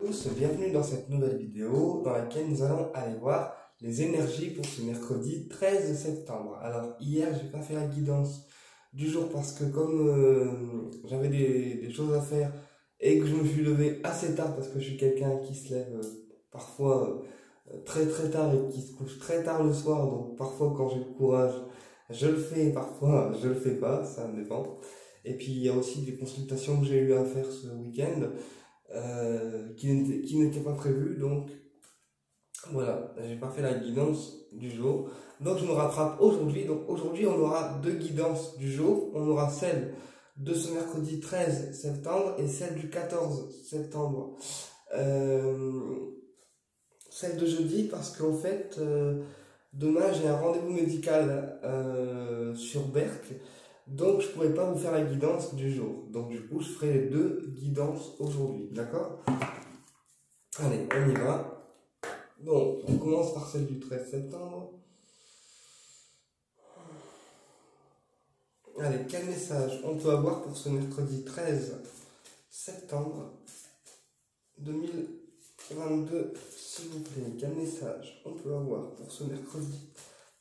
tous, bienvenue dans cette nouvelle vidéo dans laquelle nous allons aller voir les énergies pour ce mercredi 13 septembre. Alors hier j'ai pas fait la guidance du jour parce que comme j'avais des choses à faire et que je me suis levé assez tard parce que je suis quelqu'un qui se lève parfois très très tard et qui se couche très tard le soir, donc parfois quand j'ai le courage je le fais, parfois je le fais pas, ça dépend. Et puis il y a aussi des consultations que j'ai eu à faire ce week-end qui n'était pas prévu, donc voilà, j'ai pas fait la guidance du jour, donc je me rattrape aujourd'hui. Donc aujourd'hui on aura deux guidances du jour, on aura celle de ce mercredi 13 septembre et celle du 14 septembre, celle de jeudi parce qu'en fait demain j'ai un rendez-vous médical sur Berck, donc je pourrais pas vous faire la guidance du jour. Donc du coup je ferai les deux guidances aujourd'hui, d'accord? Allez, on y va. Donc on commence par celle du 13 septembre. Allez, quel message on peut avoir pour ce mercredi 13 septembre 2022, s'il vous plaît? Quel message on peut avoir pour ce mercredi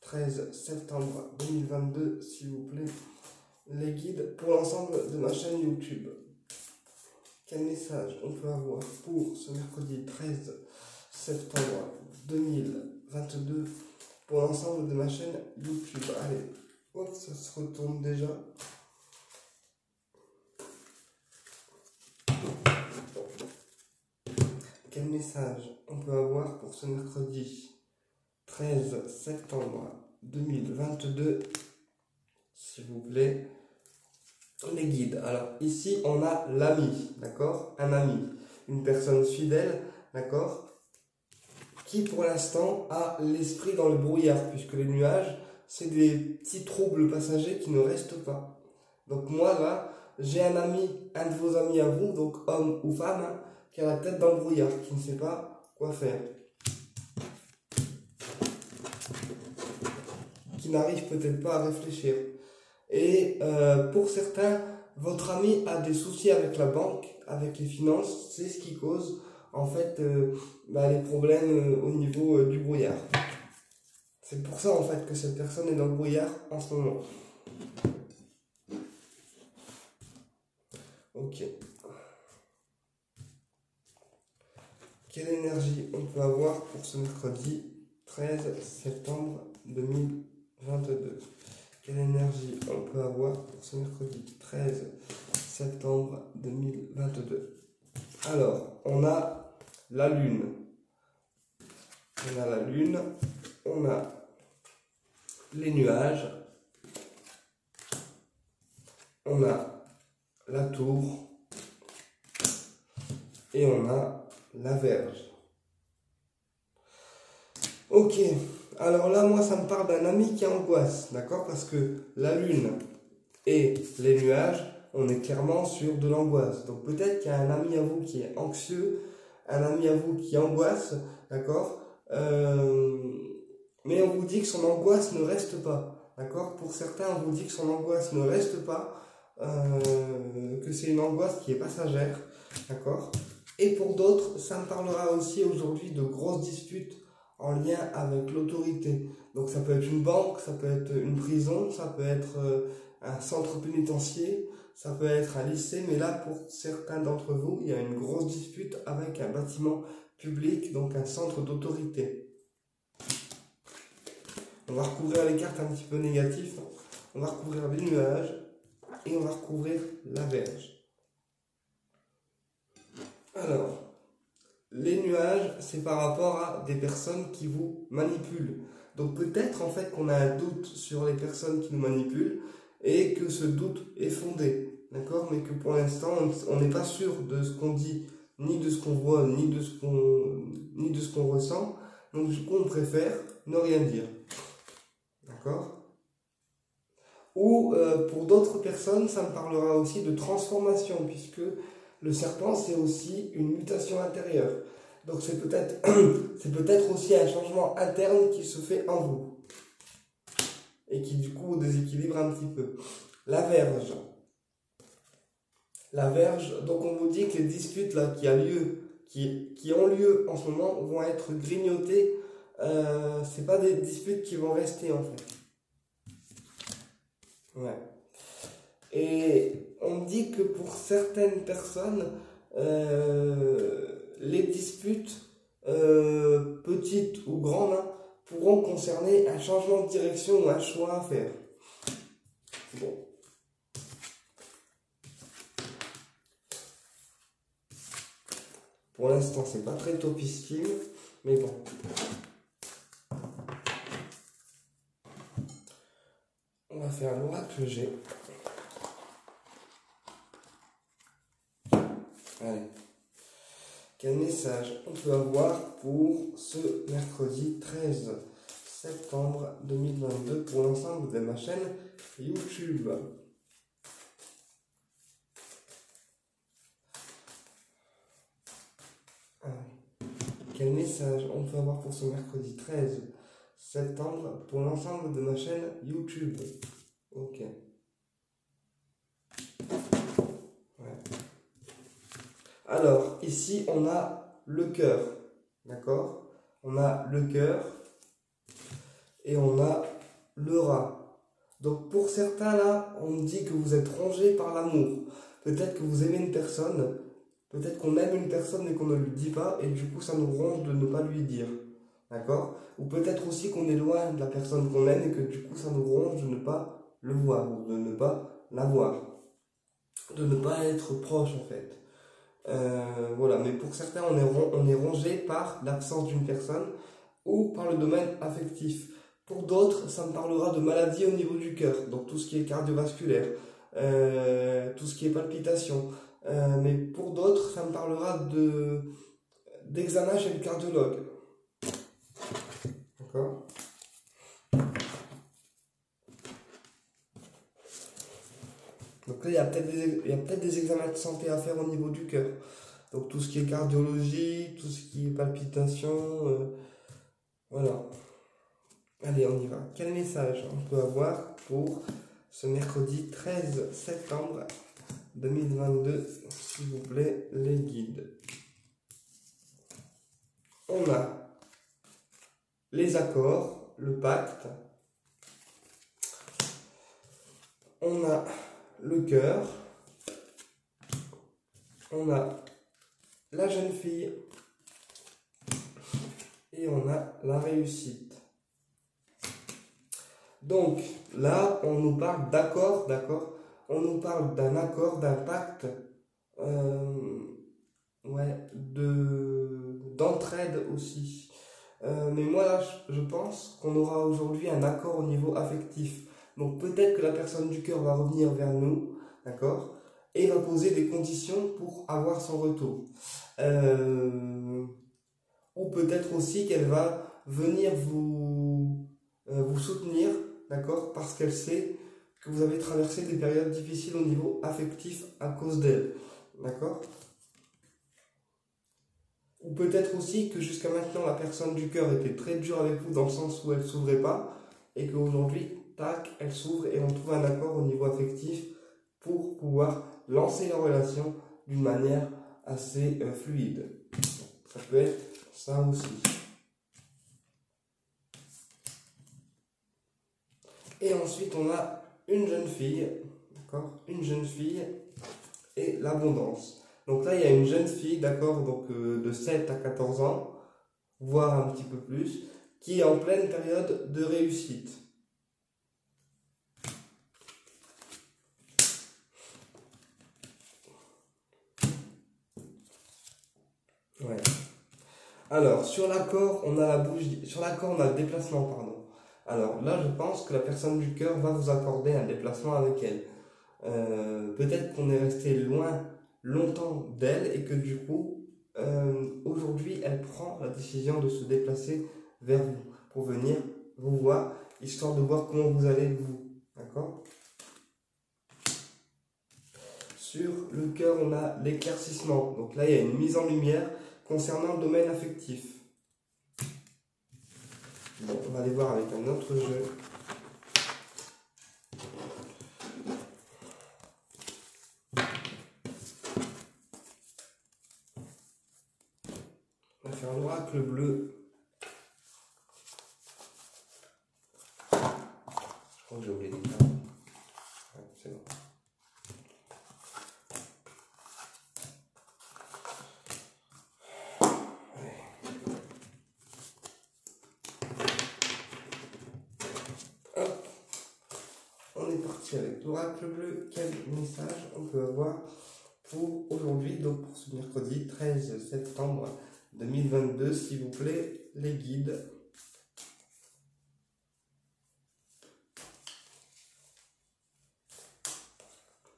13 septembre 2022, s'il vous plaît? Les guides pour l'ensemble de ma chaîne YouTube. Quel message on peut avoir pour ce mercredi 13 septembre 2022 pour l'ensemble de ma chaîne YouTube? Allez, hop, ça se retourne déjà. Quel message on peut avoir pour ce mercredi 13 septembre 2022, s'il vous plaît? Les guides. Alors ici on a l'ami, d'accord? Un ami, une personne fidèle, d'accord? Qui pour l'instant a l'esprit dans le brouillard, puisque les nuages c'est des petits troubles passagers qui ne restent pas. Donc moi là j'ai un ami, un de vos amis à vous, donc homme ou femme, hein, qui a la tête dans le brouillard, qui ne sait pas quoi faire, qui n'arrive peut-être pas à réfléchir. Et pour certains, votre ami a des soucis avec la banque, avec les finances, c'est ce qui cause en fait les problèmes au niveau du brouillard. C'est pour ça en fait que cette personne est dans le brouillard en ce moment. Ok. Quelle énergie on peut avoir pour ce mercredi 13 septembre 2022? Quelle énergie on peut avoir pour ce mercredi 13 septembre 2022? Alors, on a la lune. On a la lune, on a les nuages, on a la tour et on a la Vierge. Ok, alors là, moi, ça me parle d'un ami qui angoisse, d'accord? Parce que la lune et les nuages, on est clairement sur de l'angoisse. Donc peut-être qu'il y a un ami à vous qui est anxieux, un ami à vous qui angoisse, d'accord? Mais on vous dit que son angoisse ne reste pas, d'accord? Pour certains, on vous dit que son angoisse ne reste pas, que c'est une angoisse qui est passagère, d'accord? Et pour d'autres, ça me parlera aussi aujourd'hui de grosses disputes en lien avec l'autorité. Donc ça peut être une banque, ça peut être une prison, ça peut être un centre pénitentiaire, ça peut être un lycée, mais là pour certains d'entre vous, il y a une grosse dispute avec un bâtiment public, donc un centre d'autorité. On va recouvrir les cartes un petit peu négatives, on va recouvrir les nuages et on va recouvrir la Vierge. Alors, les nuages, c'est par rapport à des personnes qui vous manipulent. Donc peut-être en fait qu'on a un doute sur les personnes qui nous manipulent et que ce doute est fondé, d'accord? Mais que pour l'instant, on n'est pas sûr de ce qu'on dit, ni de ce qu'on voit, ni de ce qu'on ressent. Donc du coup, on préfère ne rien dire, d'accord? Ou pour d'autres personnes, ça me parlera aussi de transformation, puisque le serpent, c'est aussi une mutation intérieure. Donc c'est peut-être aussi un changement interne qui se fait en vous. Et qui du coup déséquilibre un petit peu. La Vierge. La Vierge, donc on vous dit que les disputes là qui a lieu qui ont lieu en ce moment vont être grignotées. C'est pas des disputes qui vont rester en fait. Ouais. Et on dit que pour certaines personnes, les disputes, petites ou grandes, hein, pourront concerner un changement de direction ou un choix à faire. Bon. Pour l'instant, c'est pas très topissime, mais bon. On va faire l'oracle G. Allez. Quel message on peut avoir pour ce mercredi 13 septembre 2022 pour l'ensemble de ma chaîne YouTube? Quel message on peut avoir pour ce mercredi 13 septembre pour l'ensemble de ma chaîne YouTube? Ok. Ouais. Alors, ici, on a le cœur. D'accord? On a le cœur et on a le rat. Donc, pour certains, là, on me dit que vous êtes rongé par l'amour. Peut-être que vous aimez une personne. Peut-être qu'on aime une personne et qu'on ne lui dit pas, et du coup ça nous ronge de ne pas lui dire. D'accord? Ou peut-être aussi qu'on est loin de la personne qu'on aime et que du coup ça nous ronge de ne pas le voir, ou de ne pas la voir. De ne pas être proche en fait. Voilà, mais pour certains on est rongé par l'absence d'une personne ou par le domaine affectif. Pour d'autres, ça me parlera de maladies au niveau du cœur, donc tout ce qui est cardiovasculaire, tout ce qui est palpitation. Mais pour d'autres, ça me parlera d'examen chez le cardiologue. D'accord? Donc là, il y a peut-être des examens de santé à faire au niveau du cœur. Donc tout ce qui est cardiologie, tout ce qui est palpitation, voilà. Allez, on y va. Quel message on peut avoir pour ce mercredi 13 septembre 2022, s'il vous plaît, les guides? On a les accords, le pacte, on a le cœur, on a la jeune fille et on a la réussite. Donc là, on nous parle d'accord, on nous parle d'un accord, d'un pacte, ouais, d'entraide aussi. Mais moi là, je pense qu'on aura aujourd'hui un accord au niveau affectif. Donc peut-être que la personne du cœur va revenir vers nous, d'accord, et va poser des conditions pour avoir son retour. Ou peut-être aussi qu'elle va venir vous soutenir, d'accord, parce qu'elle sait que vous avez traversé des périodes difficiles au niveau affectif à cause d'elle, d'accord. Ou peut-être aussi que jusqu'à maintenant, la personne du cœur était très dure avec vous dans le sens où elle ne s'ouvrait pas, et qu'aujourd'hui, tac, elle s'ouvre et on trouve un accord au niveau affectif pour pouvoir lancer la relation d'une manière assez fluide. Ça peut être ça aussi. Et ensuite, on a une jeune fille, d'accord, une jeune fille et l'abondance. Donc là, il y a une jeune fille, d'accord, donc de 7 à 14 ans, voire un petit peu plus, qui est en pleine période de réussite. Ouais. Alors, sur l'accord, on a la bougie, sur l'accord, on a le déplacement, pardon. Alors là, je pense que la personne du cœur va vous accorder un déplacement avec elle. Peut-être qu'on est resté loin longtemps d'elle et que du coup, aujourd'hui, elle prend la décision de se déplacer vers vous pour venir vous voir, histoire de voir comment vous allez vous. D'accord? Sur le cœur, on a l'éclaircissement. Donc là, il y a une mise en lumière concernant le domaine affectif. Bon, on va aller voir avec un autre jeu. vais faire l'oracle bleu. Je crois que j'ai oublié des cartes. Ouais, c'est bon. Hop. On est parti avec l'oracle bleu. Quel message on peut avoir pour aujourd'hui, donc pour ce mercredi 13 septembre 2022, s'il vous plaît, les guides.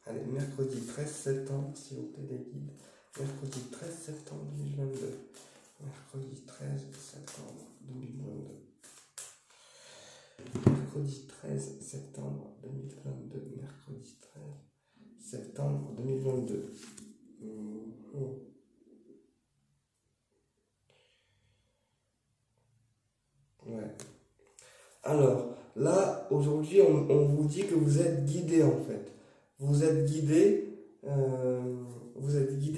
Allez, mercredi 13 septembre, s'il vous plaît, les guides. Mercredi 13 septembre 2022. Mercredi 13 septembre 2022. Mercredi 13 septembre 2022. Mercredi 13 septembre 2022. Ouais. Alors, là, aujourd'hui, on vous dit que vous êtes guidé en fait. Vous êtes guidé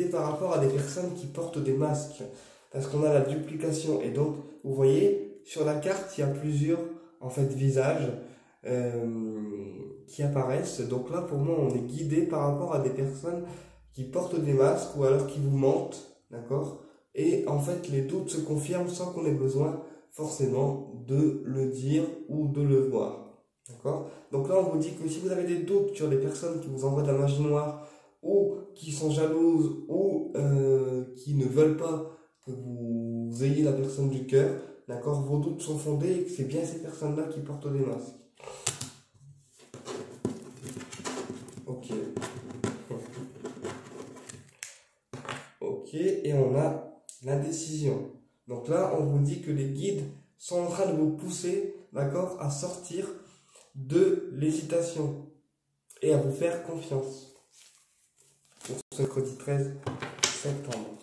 par rapport à des personnes qui portent des masques. Parce qu'on a la duplication. Et donc, vous voyez, sur la carte, il y a plusieurs en fait visages qui apparaissent. Donc là, pour moi, on est guidé par rapport à des personnes qui portent des masques ou alors qui vous mentent, d'accord? Et en fait, les doutes se confirment sans qu'on ait besoin forcément de le dire ou de le voir, d'accord? Donc là, on vous dit que si vous avez des doutes sur les personnes qui vous envoient de la magie noire ou qui sont jalouses ou qui ne veulent pas que vous ayez la personne du cœur, d'accord? Vos doutes sont fondés et que c'est bien ces personnes-là qui portent des masques. Ok. Ok, et on a l'indécision. Donc là, on vous dit que les guides sont en train de vous pousser, d'accord, à sortir de l'hésitation et à vous faire confiance. Pour ce mercredi 13 septembre.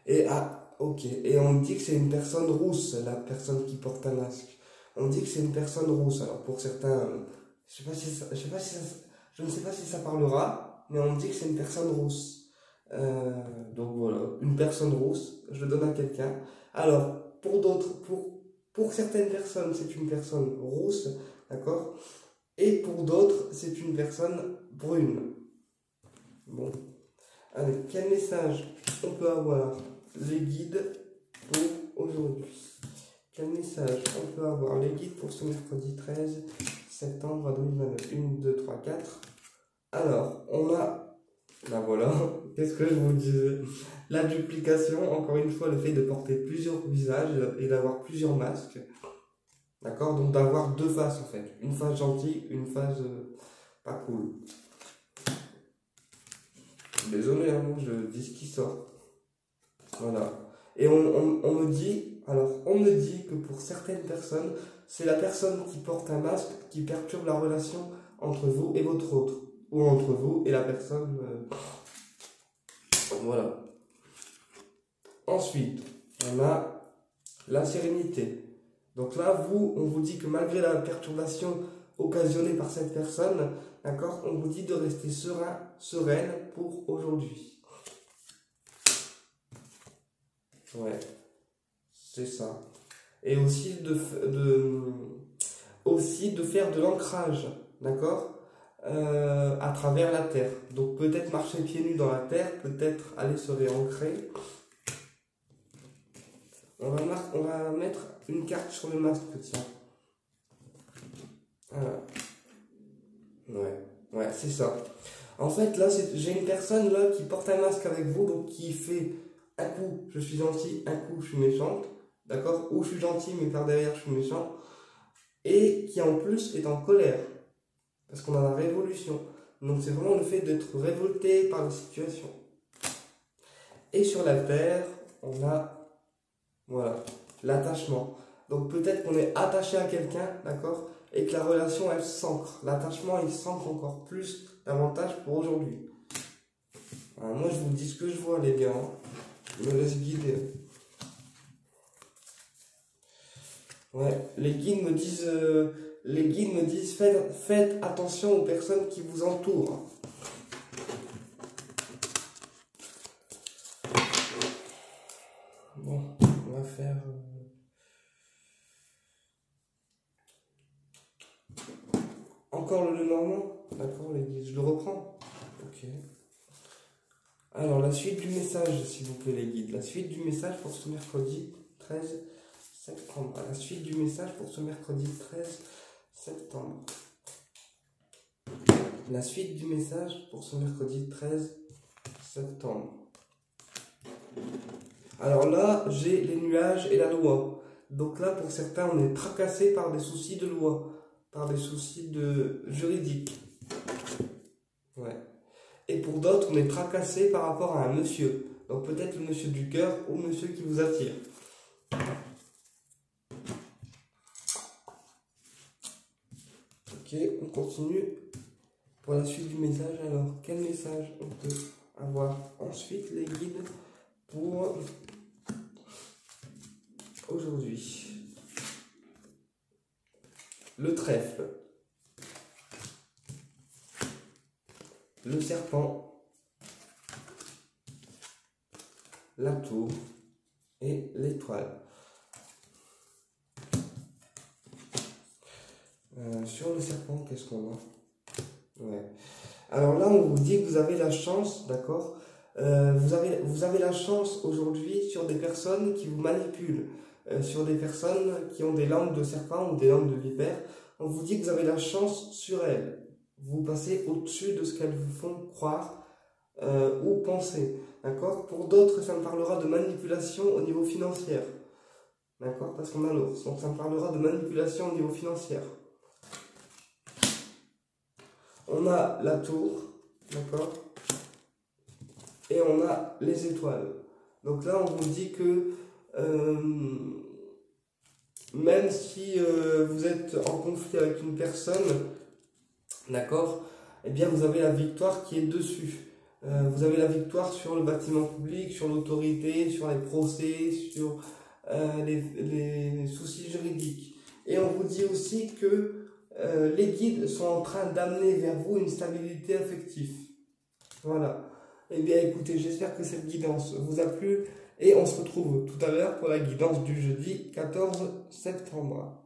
Et ok. Et on dit que c'est une personne rousse, la personne qui porte un masque. On dit que c'est une personne rousse. Alors pour certains, je ne sais pas si ça parlera, mais on dit que c'est une personne rousse. Donc voilà, une personne rousse, je le donne à quelqu'un. Alors, pour d'autres, pour certaines personnes, c'est une personne rousse, d'accord? Et pour d'autres, c'est une personne brune. Bon. Allez, quel message on peut avoir les guides pour aujourd'hui? Quel message on peut avoir les guides pour ce mercredi 13 septembre 2022? 1, 2, 3, 4. Alors, on a, ben voilà, qu'est-ce que je vous disais? La duplication, encore une fois, le fait de porter plusieurs visages et d'avoir plusieurs masques. D'accord? Donc d'avoir deux faces en fait. Une face gentille, une face pas cool. Désolé, hein, je dis ce qui sort. Voilà. Et on me dit, alors on me dit que pour certaines personnes, c'est la personne qui porte un masque qui perturbe la relation entre vous et votre autre. Ou entre vous et la personne. Voilà. Ensuite, on a la sérénité. Donc là, on vous dit que malgré la perturbation occasionnée par cette personne, d'accord, on vous dit de rester serein, sereine pour aujourd'hui. Ouais, c'est ça. Et aussi aussi de faire de l'ancrage, d'accord, à travers la terre. Donc peut-être marcher pieds nus dans la terre, peut-être aller se réancrer. On va mettre une carte sur le masque, tiens. Voilà. Ouais, c'est ça. En fait, là, j'ai une personne là qui porte un masque avec vous, donc qui fait un coup, je suis gentil, un coup, je suis méchante, d'accord? Ou je suis gentil, mais par derrière, je suis méchant. Et qui en plus est en colère, parce qu'on a la révolution. Donc c'est vraiment le fait d'être révolté par la situation. Et sur la terre, on a, voilà, l'attachement. Donc peut-être qu'on est attaché à quelqu'un, d'accord, et que la relation, elle s'ancre. L'attachement, il s'ancre encore plus, davantage pour aujourd'hui. Alors, moi, je vous dis ce que je vois, les gars. Je me laisse guider. Ouais, les guides me disent les guides me disent faites attention aux personnes qui vous entourent. Bon, on va faire... Encore le Normand. D'accord, les guides, je le reprends. Ok. Alors, la suite du message, s'il vous plaît, les guides. La suite du message pour ce mercredi 13 septembre. La suite du message pour ce mercredi 13 septembre. La suite du message pour ce mercredi 13 septembre. Alors là, j'ai les nuages et la loi. Donc là, pour certains, on est tracassé par des soucis de loi, par des soucis de juridique. Ouais. Et pour d'autres, on est tracassé par rapport à un monsieur. Donc peut-être le monsieur du cœur ou monsieur qui vous attire. Ok, on continue. Pour la suite du message, alors, quel message on peut avoir ensuite, les guides, pour aujourd'hui? Le trèfle, le serpent, la tour et l'étoile. Sur le serpent, qu'est-ce qu'on a? Ouais. Alors là, on vous dit que vous avez la chance, d'accord? Vous avez la chance aujourd'hui sur des personnes qui vous manipulent, sur des personnes qui ont des langues de serpent ou des langues de vipère. On vous dit que vous avez la chance sur elles. Vous passez au-dessus de ce qu'elles vous font croire ou penser, d'accord? Pour d'autres, ça me parlera de manipulation au niveau financier, d'accord? Parce qu'on a l'ours, donc ça me parlera de manipulation au niveau financier. On a la tour, d'accord? Et on a les étoiles. Donc là, on vous dit que même si vous êtes en conflit avec une personne, d'accord? Eh bien, vous avez la victoire qui est dessus. Vous avez la victoire sur le bâtiment public, sur l'autorité, sur les procès, sur les soucis juridiques. Et on vous dit aussi que les guides sont en train d'amener vers vous une stabilité affective. Voilà. Eh bien écoutez, j'espère que cette guidance vous a plu et on se retrouve tout à l'heure pour la guidance du jeudi 14 septembre.